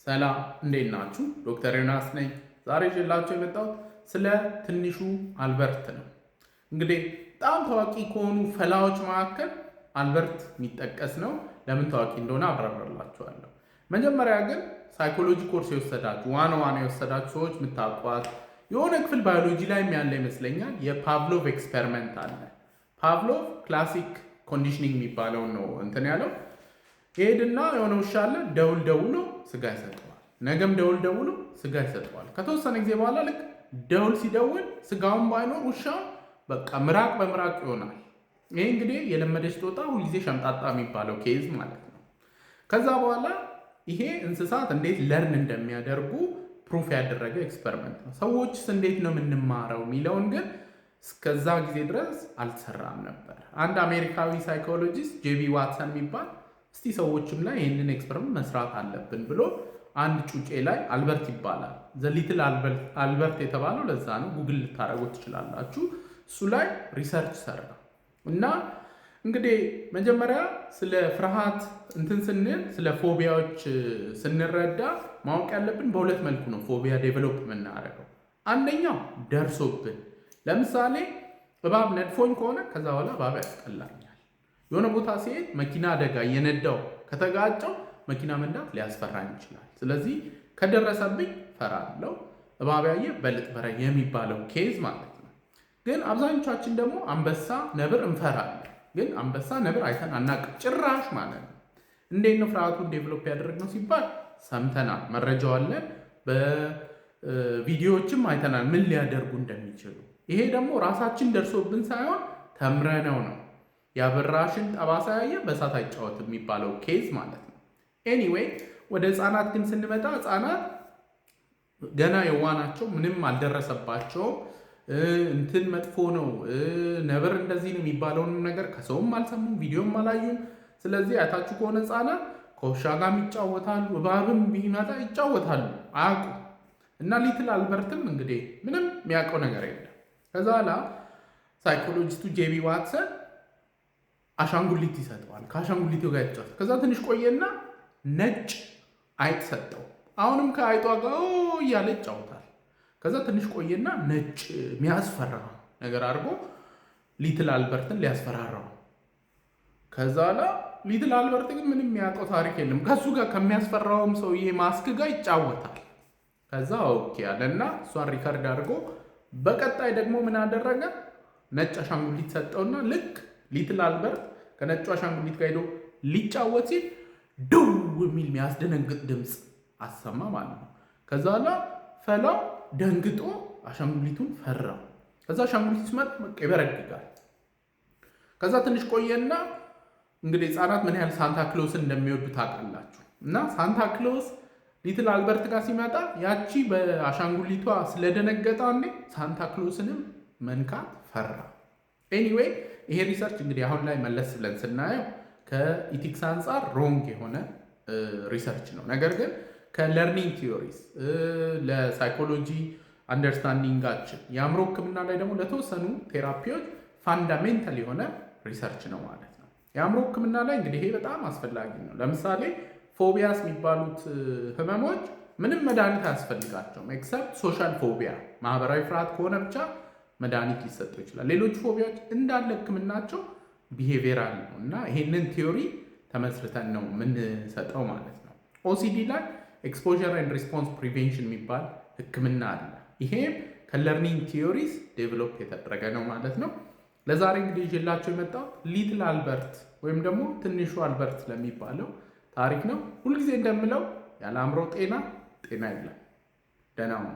ሰላም እንዴት ናችሁ? ዶክተር ዮናስ ነኝ። ዛሬ ይዤላችሁ የመጣሁት ስለ ትንሹ አልበርት ነው። እንግዲህ በጣም ታዋቂ ከሆኑ ፈላዎች መካከል አልበርት የሚጠቀስ ነው። ለምን ታዋቂ እንደሆነ አብራራላችኋለሁ። መጀመሪያ ግን ሳይኮሎጂ ኮርስ የወሰዳችሁ ዋና የወሰዳችሁ ሰዎች የምታውቋት የሆነ ክፍል ባዮሎጂ ላይ ያለ ይመስለኛል የፓቭሎቭ ኤክስፐሪመንት አለ። ፓቭሎቭ ክላሲክ ኮንዲሽኒንግ የሚባለውን ነው እንትን ያለው። ይሄድና የሆነ ውሻ አለ፣ ደውል ደውሎ ስጋ ይሰጠዋል። ነገም ደውል ደውሎ ስጋ ይሰጠዋል። ከተወሰነ ጊዜ በኋላ ልክ ደውል ሲደውል ስጋውን ባይኖር ውሻው በቃ ምራቅ በምራቅ ይሆናል። ይሄ እንግዲህ የለመደች ጦጣ ሁልጊዜ ሸምጣጣ የሚባለው ኬዝ ማለት ነው። ከዛ በኋላ ይሄ እንስሳት እንዴት ለርን እንደሚያደርጉ ፕሩፍ ያደረገ ኤክስፐሪመንት ነው። ሰዎችስ እንዴት ነው የምንማረው የሚለውን ግን እስከዛ ጊዜ ድረስ አልተሰራም ነበር። አንድ አሜሪካዊ ሳይኮሎጂስት ጄቢ ዋትሰን የሚባል እስቲ ሰዎችም ላይ ይህንን ኤክስፐሪመንት መስራት አለብን ብሎ አንድ ጩጬ ላይ አልበርት ይባላል፣ ዘ ሊትል አልበርት የተባለው ለዛ ነው። ጉግል ልታደርጉት ትችላላችሁ። እሱ ላይ ሪሰርች ሰራ እና እንግዲህ መጀመሪያ ስለ ፍርሃት እንትን ስንል ስለ ፎቢያዎች ስንረዳ ማወቅ ያለብን በሁለት መልኩ ነው ፎቢያ ዴቨሎፕ የምናደርገው። አንደኛው ደርሶብን፣ ለምሳሌ እባብ ነድፎኝ ከሆነ ከዛ በኋላ እባብ ያስጠላኛል። የሆነ ቦታ ሲሄድ መኪና አደጋ እየነዳው ከተጋጨው መኪና መንዳት ሊያስፈራኝ ይችላል። ስለዚህ ከደረሰብኝ ፈራለሁ። እባብ ያየ በልጥ በረ የሚባለው ኬዝ ማለት ነው። ግን አብዛኞቻችን ደግሞ አንበሳ፣ ነብር እንፈራለን። ግን አንበሳ፣ ነብር አይተን አናውቅም ጭራሽ ማለት ነው። እንዴት ነው ፍርሃቱን ዴቨሎፕ ያደረግነው ሲባል ሰምተናል፣ መረጃው አለን፣ በቪዲዮዎችም አይተናል ምን ሊያደርጉ እንደሚችሉ። ይሄ ደግሞ ራሳችን ደርሶብን ሳይሆን ተምረነው ነው። ያበራሽን ጠባሳ ያየ በእሳት አይጫወትም የሚባለው ኬዝ ማለት ነው። ኤኒዌይ ወደ ህፃናት ግን ስንመጣ ህፃናት ገና የዋናቸው ምንም አልደረሰባቸውም። እንትን መጥፎ ነው፣ ነብር እንደዚህ ነው የሚባለውን ነገር ከሰውም አልሰሙም፣ ቪዲዮም አላዩም። ስለዚህ አይታችሁ ከሆነ ህፃናት ከውሻ ጋር ይጫወታሉ፣ እባብም ቢመጣ ይጫወታሉ፣ አያውቁ እና ሊትል አልበርትም እንግዲህ ምንም የሚያውቀው ነገር የለም። ከዛ ላ ሳይኮሎጂስቱ ጄቢ ዋትሰን አሻንጉሊት ይሰጠዋል። ከአሻንጉሊቱ ጋር ይጫወታል። ከዛ ትንሽ ቆየና ነጭ አይጥ ሰጠው። አሁንም ከአይጧ ጋር እያለ ይጫወታል። ከዛ ትንሽ ቆየና ነጭ የሚያስፈራ ነገር አድርጎ ሊትል አልበርትን ሊያስፈራራው። ከዛ ላ ሊትል አልበርት ግን ምንም የሚያውቀው ታሪክ የለም። ከሱ ጋር ከሚያስፈራውም ሰውዬ ማስክ ጋር ይጫወታል። ከዛ ኦኬ አለና እሷን ሪከርድ አድርጎ በቀጣይ ደግሞ ምን አደረገ? ነጭ አሻንጉሊት ሰጠውና ልክ ሊትል አልበርት ከነጩ አሻንጉሊት ጋር ሄዶ ሊጫወት ሲል ድው የሚል የሚያስደነግጥ ድምፅ አሰማ ማለት ነው። ከዛ ላ ፈላው ደንግጦ አሻንጉሊቱን ፈራው። ከዛ አሻንጉሊቱ ሲመጣ ይበረግጋል። ከዛ ትንሽ ቆየና እንግዲህ ህፃናት ምን ያህል ሳንታ ክሎስን እንደሚወዱ ታውቃላችሁ። እና ሳንታ ክሎስ ሊትል አልበርት ጋር ሲመጣ ያቺ በአሻንጉሊቷ ስለደነገጠ አንዴ ሳንታ ክሎስንም መንካት ፈራ። ኤኒዌይ ይሄ ሪሰርች እንግዲህ አሁን ላይ መለስ ብለን ስናየው ከኢቲክስ አንጻር ሮንግ የሆነ ሪሰርች ነው። ነገር ግን ከለርኒንግ ቲዮሪስ ለሳይኮሎጂ አንደርስታንዲንጋችን የአእምሮ ህክምና ላይ ደግሞ ለተወሰኑ ቴራፒዎች ፋንዳሜንታል የሆነ ሪሰርች ነው ማለት ነው። የአእምሮ ህክምና ላይ እንግዲህ ይሄ በጣም አስፈላጊ ነው። ለምሳሌ ፎቢያስ የሚባሉት ህመሞች ምንም መድኃኒት አያስፈልጋቸውም ኤክሰፕት ሶሻል ፎቢያ፣ ማህበራዊ ፍርሃት ከሆነ ብቻ መድኃኒት ሊሰጠው ይችላል። ሌሎች ፎቢያዎች እንዳለ ህክምናቸው ቢሄቪየራል ነው እና ይሄንን ቲዮሪ ተመስርተን ነው የምንሰጠው ማለት ነው። ኦሲዲ ላይ ኤክስፖዠር ኤንድ ሪስፖንስ ፕሪቬንሽን የሚባል ህክምና አለ። ይሄም ከለርኒንግ ቲዮሪስ ዴቨሎፕ የተደረገ ነው ማለት ነው። ለዛሬ እንግዲህ ይዤላቸው የመጣው ሊትል አልበርት ወይም ደግሞ ትንሹ አልበርት ለሚባለው ታሪክ ነው። ሁልጊዜ እንደምለው ያለ አእምሮ ጤና የለም። ደህና ሁኑ።